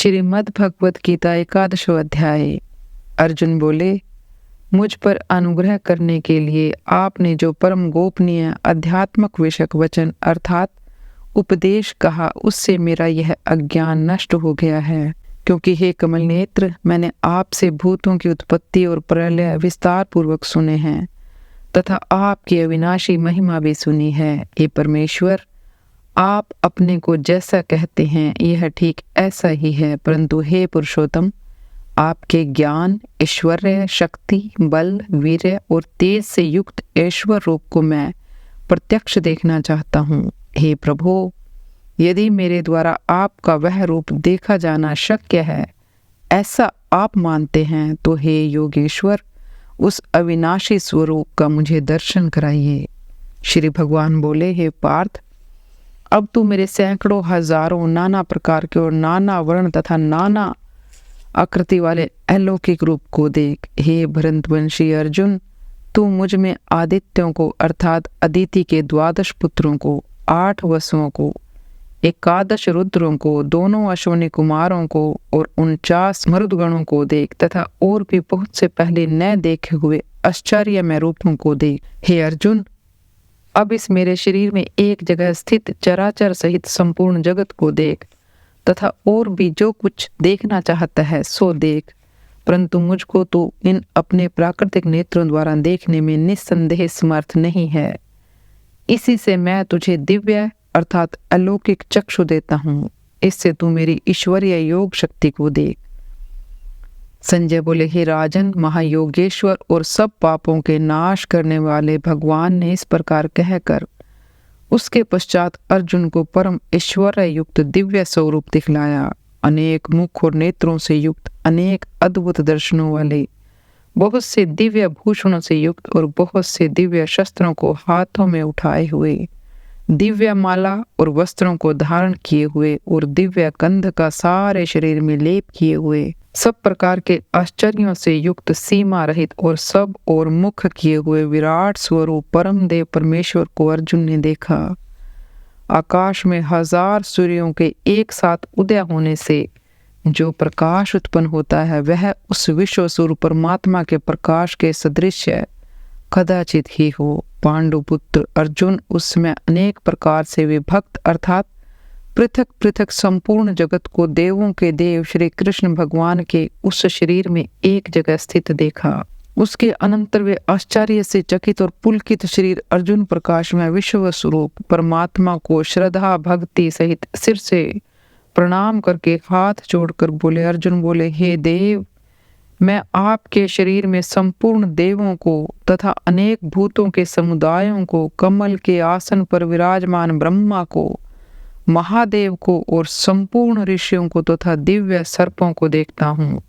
श्रीमद् भगवत गीता एकादशो अध्याय। अर्जुन बोले, मुझ पर अनुग्रह करने के लिए आपने जो परम गोपनीय अध्यात्मक विषयक वचन अर्थात उपदेश कहा, उससे मेरा यह अज्ञान नष्ट हो गया है। क्योंकि हे कमल नेत्र, मैंने आपसे भूतों की उत्पत्ति और प्रलय विस्तार पूर्वक सुने हैं तथा आपकी अविनाशी महिमा भी सुनी है। हे परमेश्वर, आप अपने को जैसा कहते हैं यह ठीक ऐसा ही है, परंतु हे पुरुषोत्तम, आपके ज्ञान, ऐश्वर्य, शक्ति, बल, वीर्य और तेज से युक्त ऐश्वर रूप को मैं प्रत्यक्ष देखना चाहता हूँ। हे प्रभु, यदि मेरे द्वारा आपका वह रूप देखा जाना शक्य है, ऐसा आप मानते हैं, तो हे योगेश्वर, उस अविनाशी स्वरूप का मुझे दर्शन कराइए। श्री भगवान बोले, हे पार्थ, अब तू मेरे सैकड़ों हजारों नाना प्रकार के और नाना वर्ण तथा नाना आकृति वाले अलौकिक रूप को देख। हे भरतवंशी अर्जुन, तू मुझ में आदित्यों को अर्थात अदिति के 12 पुत्रों को, 8 वसुओं को, 11 रुद्रों को, दोनों अश्विनी कुमारों को और 49 मरुदगणों को देख तथा और भी बहुत से पहले न देखे हुए आश्चर्यमय रूपों को देख। हे अर्जुन, अब इस मेरे शरीर में एक जगह स्थित चराचर सहित संपूर्ण जगत को देख तथा और भी जो कुछ देखना चाहता है सो देख, परंतु मुझको तो इन अपने प्राकृतिक नेत्रों द्वारा देखने में निस्संदेह समर्थ नहीं है। इसी से मैं तुझे दिव्य अर्थात अलौकिक चक्षु देता हूँ, इससे तू मेरी ईश्वरीय योग शक्ति को देख। संजय बोले, हे राजन, महायोगेश्वर और सब पापों के नाश करने वाले भगवान ने इस प्रकार कहकर उसके पश्चात अर्जुन को परम ऐश्वर्य युक्त दिव्य स्वरूप दिखलाया। अनेक मुख और नेत्रों से युक्त, अनेक अद्भुत दर्शनों वाले, बहुत से दिव्य भूषणों से युक्त और बहुत से दिव्य शस्त्रों को हाथों में उठाए हुए, दिव्य माला और वस्त्रों को धारण किए हुए और दिव्य गंध का सारे शरीर में लेप किए हुए, सब प्रकार के आश्चर्यों से युक्त, सीमा रहित और सब और मुख किए हुए विराट स्वरूप परम देव परमेश्वर को अर्जुन ने देखा। आकाश में 1000 सूर्यों के एक साथ उदय होने से जो प्रकाश उत्पन्न होता है, वह उस विश्व स्वरूप परमात्मा के प्रकाश के सदृश कदाचित ही हो। पांडुपुत्र अर्जुन उस समय अनेक प्रकार से विभक्त अर्थात पृथक पृथक संपूर्ण जगत को देवों के देव श्री कृष्ण भगवान के उस शरीर में एक जगह स्थित देखा। उसके अनंतर वे आश्चर्य से चकित और पुलकित शरीर अर्जुन प्रकाश में विश्व स्वरूप परमात्मा को श्रद्धा भक्ति सहित सिर से प्रणाम करके हाथ जोड़कर बोले। अर्जुन बोले, हे देव, मैं आपके शरीर में संपूर्ण देवों को तथा अनेक भूतों के समुदायों को, कमल के आसन पर विराजमान ब्रह्मा को, महादेव को और संपूर्ण ऋषियों को तथा दिव्य सर्पों को देखता हूँ।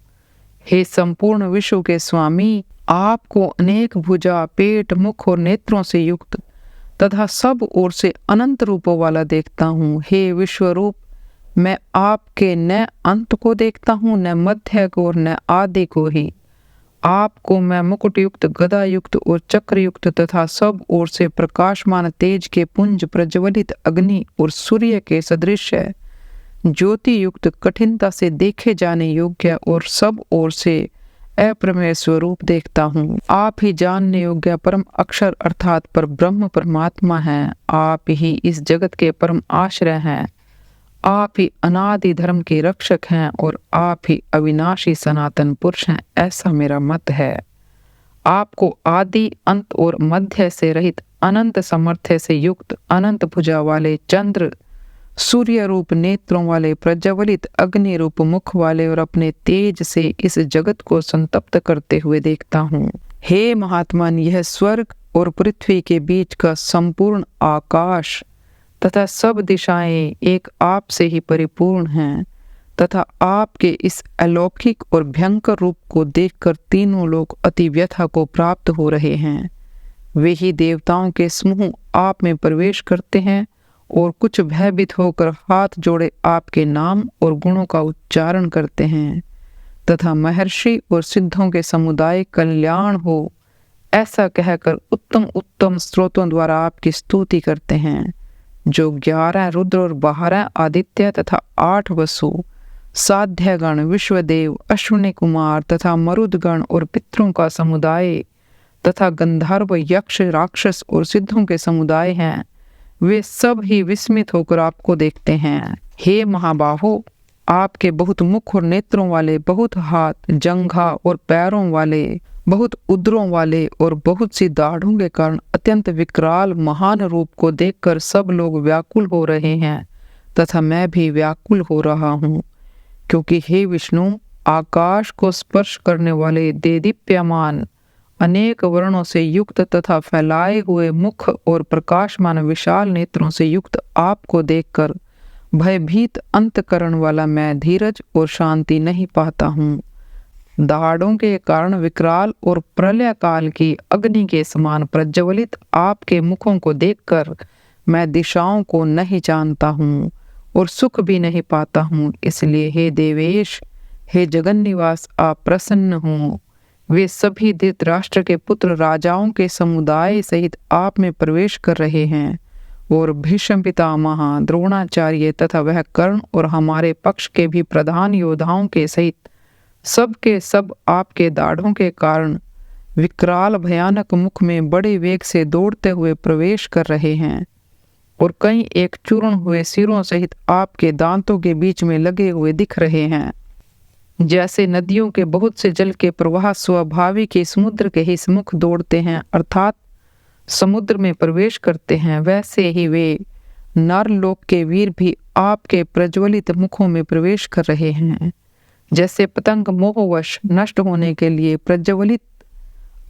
हे संपूर्ण विश्व के स्वामी, आपको अनेक भुजा, पेट, मुख और नेत्रों से युक्त तथा सब ओर से अनंत रूपों वाला देखता हूँ। हे विश्वरूप, मैं आपके न अंत को देखता हूँ, न मध्य को और न आदि को ही। आपको मैं मुकुट युक्त, गदा युक्त और चक्र युक्त तथा सब ओर से प्रकाशमान तेज के पुंज, प्रज्वलित अग्नि और सूर्य के सदृश ज्योति युक्त, कठिनता से देखे जाने योग्य और सब ओर से अप्रमेय स्वरूप देखता हूँ। आप ही जानने योग्य परम अक्षर अर्थात पर ब्रह्म परमात्मा हैं। आप ही इस जगत के परम आश्रय हैं। आप ही अनादि धर्म के रक्षक हैं और आप ही अविनाशी सनातन पुरुष हैं, ऐसा मेरा मत है। आपको आदि, अंत और मध्य से रहित, अनंत सामर्थ्य से युक्त, अनंत भुजा वाले, चंद्र सूर्य रूप नेत्रों वाले, प्रज्वलित अग्नि रूप मुख वाले और अपने तेज से इस जगत को संतप्त करते हुए देखता हूँ। हे महात्मन, यह स्वर्ग और पृथ्वी के बीच का संपूर्ण आकाश तथा सब दिशाएं एक आप से ही परिपूर्ण हैं तथा आपके इस अलौकिक और भयंकर रूप को देखकर तीनों लोग अति व्यथा को प्राप्त हो रहे हैं। वे ही देवताओं के समूह आप में प्रवेश करते हैं और कुछ भयभीत होकर हाथ जोड़े आपके नाम और गुणों का उच्चारण करते हैं तथा महर्षि और सिद्धों के समुदाय कल्याण हो, ऐसा कहकर उत्तम उत्तम स्रोतों द्वारा आपकी स्तुति करते हैं। जो 11 रुद्र और 12 आदित्य तथा 8 वसु साध्यगण, विश्वदेव, अश्विनी कुमार तथा मरुदगण और पितरों का समुदाय तथा गंधर्व, यक्ष, राक्षस और सिद्धों के समुदाय हैं, वे सब ही विस्मित होकर आपको देखते हैं। हे महाबाहो, आपके बहुत मुख और नेत्रों वाले, बहुत हाथ, जंघा और पैरों वाले, बहुत उदरों वाले और बहुत सी दाढ़ों के कारण अत्यंत विकराल महान रूप को देखकर सब लोग व्याकुल हो रहे हैं तथा मैं भी व्याकुल हो रहा हूँ, क्योंकि हे विष्णु, आकाश को स्पर्श करने वाले देदीप्यमान अनेक वर्णों से युक्त तथा फैलाए हुए मुख और प्रकाशमान विशाल नेत्रों से युक्त आपको देखकर भयभीत अंतकरण वाला मैं धीरज और शांति नहीं पाता हूँ। दाढ़ों के कारण विकराल और प्रलय काल की अग्नि के समान प्रज्वलित आपके मुखों को देखकर मैं दिशाओं को नहीं जानता हूँ और सुख भी नहीं पाता हूँ। इसलिए हे देवेश, हे जगन निवास, आप प्रसन्न हों। वे सभी धृतराष्ट्र के पुत्र राजाओं के समुदाय सहित आप में प्रवेश कर रहे हैं और भीष्म पितामह, द्रोणाचार्य तथा वह कर्ण और हमारे पक्ष के भी प्रधान योद्धाओं के सहित सब के सब आपके दाढ़ों के कारण विकराल भयानक मुख में बड़े वेग से दौड़ते हुए प्रवेश कर रहे हैं और कई एक चूर्ण हुए सिरों सहित आपके दांतों के बीच में लगे हुए दिख रहे हैं। जैसे नदियों के बहुत से जल के प्रवाह स्वाभाविक ही समुद्र के ही सम्मुख दौड़ते हैं, अर्थात समुद्र में प्रवेश करते हैं, वैसे ही वे नरलोक के वीर भी आपके प्रज्वलित मुखों में प्रवेश कर रहे हैं। जैसे पतंग मोहवश नष्ट होने के लिए प्रज्वलित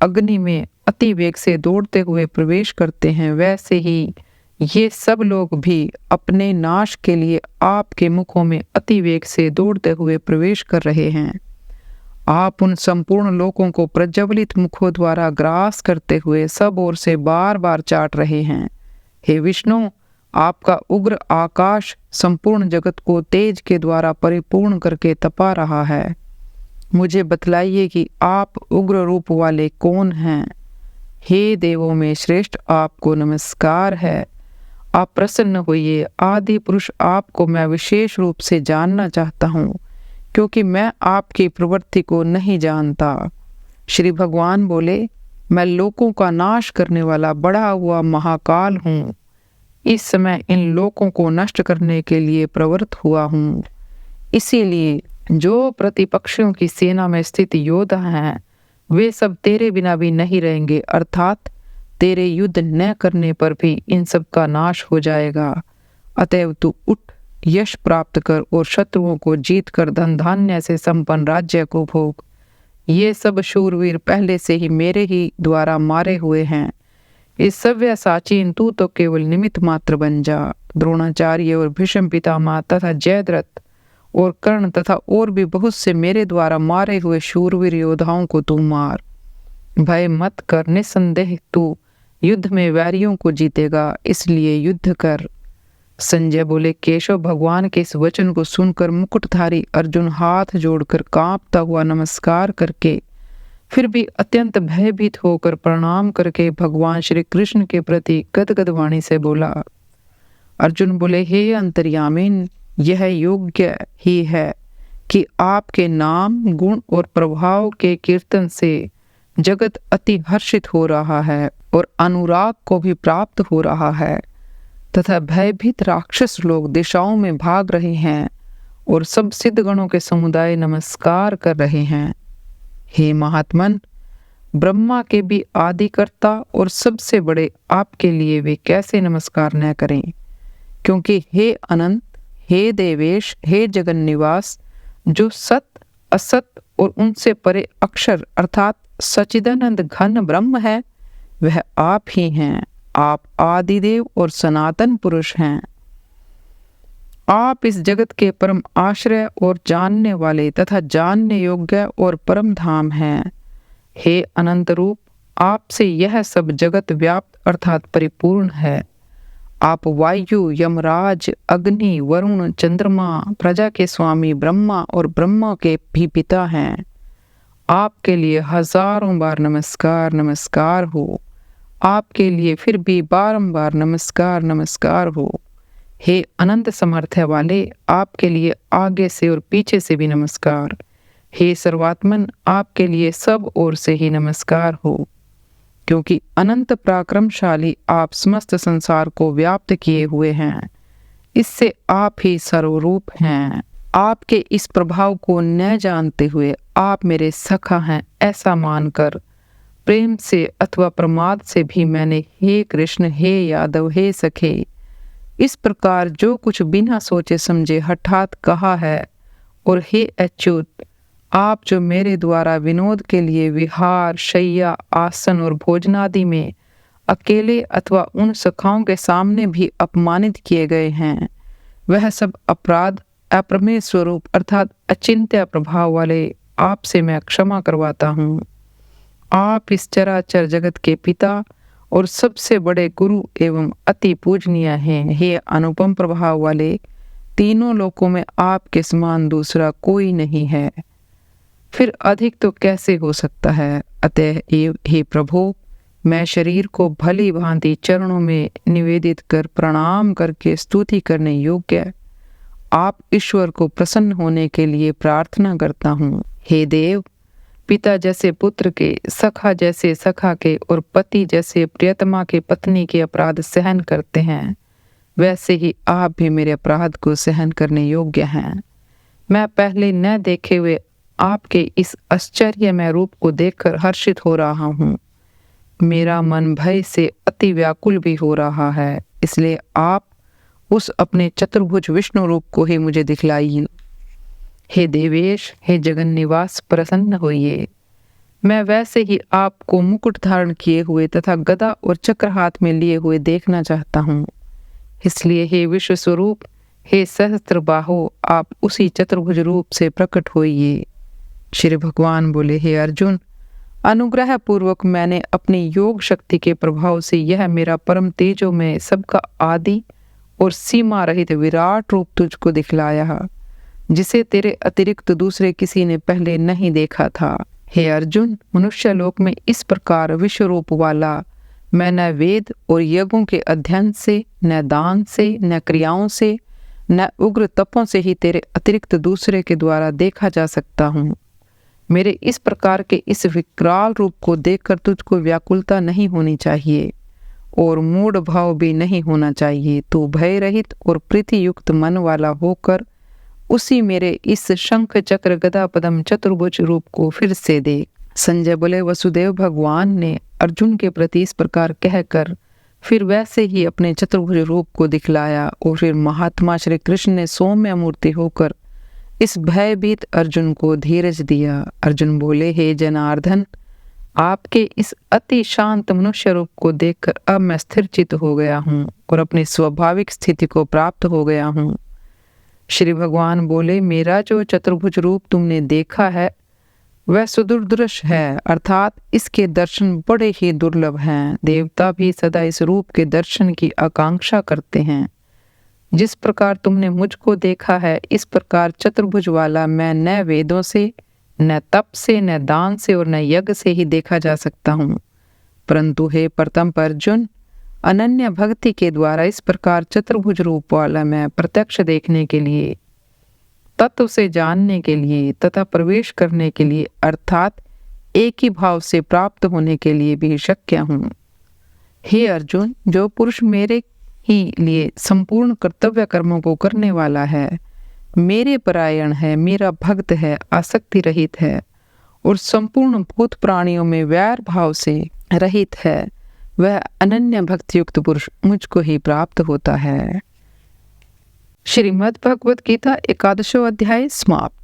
अग्नि में अति वेग से दौड़ते हुए प्रवेश करते हैं, वैसे ही ये सब लोग भी अपने नाश के लिए आपके मुखों में अति वेग से दौड़ते हुए प्रवेश कर रहे हैं। आप उन संपूर्ण लोकों को प्रज्वलित मुखों द्वारा ग्रास करते हुए सब ओर से बार बार चाट रहे हैं। हे विष्णु, आपका उग्र आकाश संपूर्ण जगत को तेज के द्वारा परिपूर्ण करके तपा रहा है। मुझे बतलाइए कि आप उग्र रूप वाले कौन हैं। हे देवों में श्रेष्ठ, आपको नमस्कार है। आप प्रसन्न होइए। आदि पुरुष, आपको मैं विशेष रूप से जानना चाहता हूँ, क्योंकि मैं आपकी प्रवृत्ति को नहीं जानता। श्री भगवान बोले, मैं लोकों का नाश करने वाला बढ़ा हुआ महाकाल हूँ। इस समय इन लोकों को नष्ट करने के लिए प्रवृत्त हुआ हूँ। इसीलिए जो प्रतिपक्षियों की सेना में स्थित योद्धा हैं, वे सब तेरे बिना भी नहीं रहेंगे, अर्थात तेरे युद्ध न करने पर भी इन सब का नाश हो जाएगा। अतएव तू उठ, यश प्राप्त कर और शत्रुओं को जीत कर धन धान्य से संपन्न राज्य को भोग। ये सब शूरवीर पहले से ही मेरे ही द्वारा मारे हुए हैं। इस सव्यसाचीन तू तो केवल निमित्त मात्र बन जा। द्रोणाचार्य और भीष्म पितामह तथा जयद्रथ और कर्ण तथा और भी बहुत से मेरे द्वारा मारे हुए शूरवीर योद्धाओं को तू मार। भय मत कर, निसंदेह तू युद्ध में वैरियों को जीतेगा, इसलिए युद्ध कर। संजय बोले, केशव भगवान के इस वचन को सुनकर मुकुटधारी अर्जुन हाथ जोड़कर कांपता हुआ नमस्कार करके फिर भी अत्यंत भयभीत होकर प्रणाम करके भगवान श्री कृष्ण के प्रति गदगद वाणी से बोला। अर्जुन बोले, हे अंतर्यामिन, यह योग्य ही है कि आपके नाम, गुण और प्रभाव के कीर्तन से जगत अति हर्षित हो रहा है और अनुराग को भी प्राप्त हो रहा है तथा भयभीत राक्षस लोग दिशाओं में भाग रहे हैं और सब सिद्धगणों के समुदाय नमस्कार कर रहे हैं। हे महात्मन, ब्रह्मा के भी आदिकर्ता और सबसे बड़े आपके लिए वे कैसे नमस्कार न करें, क्योंकि हे अनंत, हे देवेश, हे जगन निवास, जो सत, असत और उनसे परे अक्षर अर्थात सच्चिदानंद घन ब्रह्म है, वह आप ही हैं। आप आदिदेव और सनातन पुरुष हैं। आप इस जगत के परम आश्रय और जानने वाले तथा जानने योग्य और परम धाम हैं। हे अनंत रूप, आपसे यह सब जगत व्याप्त अर्थात परिपूर्ण है। आप वायु, यमराज, अग्नि, वरुण, चंद्रमा, प्रजा के स्वामी ब्रह्मा और ब्रह्मा के भी पिता हैं। आपके लिए हजारों बार नमस्कार नमस्कार हो। आपके लिए फिर भी बारंबार नमस्कार नमस्कार हो। हे अनंत समर्थ्य वाले, आपके लिए आगे से और पीछे से भी नमस्कार। हे सर्वात्मन, आपके लिए सब ओर से ही नमस्कार हो, क्योंकि अनंत पराक्रमशाली आप समस्त संसार को व्याप्त किए हुए हैं। इससे आप ही सर्वरूप हैं। आपके इस प्रभाव को न जानते हुए आप मेरे सखा हैं ऐसा मानकर प्रेम से अथवा प्रमाद से भी मैंने हे कृष्ण, हे यादव, हे सखे, इस प्रकार जो कुछ बिना सोचे समझे हठात कहा है। और हे अच्युत, आप जो मेरे द्वारा विनोद के लिए विहार, शैया, आसन और भोजनादि में अकेले अथवा उन सखाओं के सामने भी अपमानित किए गए हैं, वह सब अपराध अप्रमेय स्वरूप अर्थात अचिंत्य प्रभाव वाले आपसे मैं क्षमा करवाता हूँ। आप इस चराचर जगत के पिता और सबसे बड़े गुरु एवं अति पूजनीय हैं। हे अनुपम प्रभाव वाले, तीनों लोकों में आपके समान दूसरा कोई नहीं है, फिर अधिक तो कैसे हो सकता है। अतः हे प्रभु, मैं शरीर को भली भांति चरणों में निवेदित कर प्रणाम करके स्तुति करने योग्य आप ईश्वर को प्रसन्न होने के लिए प्रार्थना करता हूँ। हे देव, पिता जैसे पुत्र के, सखा जैसे सखा के और पति जैसे प्रियतमा के पत्नी के अपराध सहन करते हैं, वैसे ही आप भी मेरे अपराध को सहन करने योग्य हैं। मैं पहले न देखे हुए आपके इस आश्चर्यमय रूप को देखकर हर्षित हो रहा हूँ। मेरा मन भय से अति व्याकुल भी हो रहा है, इसलिए आप उस अपने चतुर्भुज विष्णु रूप को ही मुझे दिखलाइए। हे देवेश, हे जगन निवास, प्रसन्न होइए। मैं वैसे ही आपको मुकुट धारण किए हुए तथा गदा और चक्र हाथ में लिए हुए देखना चाहता हूँ। इसलिए हे विश्व स्वरूप, हे सहस्त्र बाहो, आप उसी चतुर्भुज रूप से प्रकट होइए। श्री भगवान बोले, हे अर्जुन, अनुग्रह पूर्वक मैंने अपनी योग शक्ति के प्रभाव से यह मेरा परम तेजो में सबका आदि और सीमा रहित विराट रूप तुझको दिखलाया, जिसे तेरे अतिरिक्त दूसरे किसी ने पहले नहीं देखा था। हे अर्जुन, मनुष्य लोक में इस प्रकार विश्व रूप वाला मैं न वेद और यज्ञों के अध्ययन से, न दान से, न क्रियाओं से, न उग्र तपों से ही तेरे अतिरिक्त दूसरे के द्वारा देखा जा सकता हूँ। मेरे इस प्रकार के इस विकराल रूप को देखकर तुझको व्याकुलता नहीं होनी चाहिए और मूढ़ भाव भी नहीं होना चाहिए। तू भय रहित और प्रीति युक्त मन वाला होकर उसी मेरे इस शंख चक्र गदा पद्म चतुर्भुज रूप को फिर से देख। संजय बोले, वसुदेव भगवान ने अर्जुन के प्रति इस प्रकार कहकर फिर वैसे ही अपने चतुर्भुज रूप को दिखलाया और फिर महात्मा श्री कृष्ण ने सौम्य मूर्ति होकर इस भयभीत अर्जुन को धीरज दिया। अर्जुन बोले, हे जनार्दन, आपके इस अति शांत मनुष्य रूप को देखकर अब मैं स्थिर चित्त हो गया हूँ और अपनी स्वाभाविक स्थिति को प्राप्त हो गया हूँ। श्री भगवान बोले, मेरा जो चतुर्भुज रूप तुमने देखा है वह सुदुर्दर्श है, अर्थात इसके दर्शन बड़े ही दुर्लभ हैं। देवता भी सदा इस रूप के दर्शन की आकांक्षा करते हैं। जिस प्रकार तुमने मुझको देखा है, इस प्रकार चतुर्भुज वाला मैं न वेदों से, न तप से, न दान से और न यज्ञ से ही देखा जा सकता हूँ। परंतु हे प्रथम अर्जुन, अनन्य भक्ति के द्वारा इस प्रकार चतुर्भुज रूप वाला मैं प्रत्यक्ष देखने के लिए, तत्व से जानने के लिए तथा प्रवेश करने के लिए अर्थात एक ही भाव से प्राप्त होने के लिए भी शक्य हूँ। हे अर्जुन, जो पुरुष मेरे ही लिए संपूर्ण कर्तव्य कर्मों को करने वाला है, मेरे परायण है, मेरा भक्त है, आसक्ति रहित है और संपूर्ण भूत प्राणियों में वैर भाव से रहित है, वह अनन्य भक्ति युक्त पुरुष मुझको ही प्राप्त होता है। श्रीमद् भगवद गीता 11वां अध्याय समाप्त।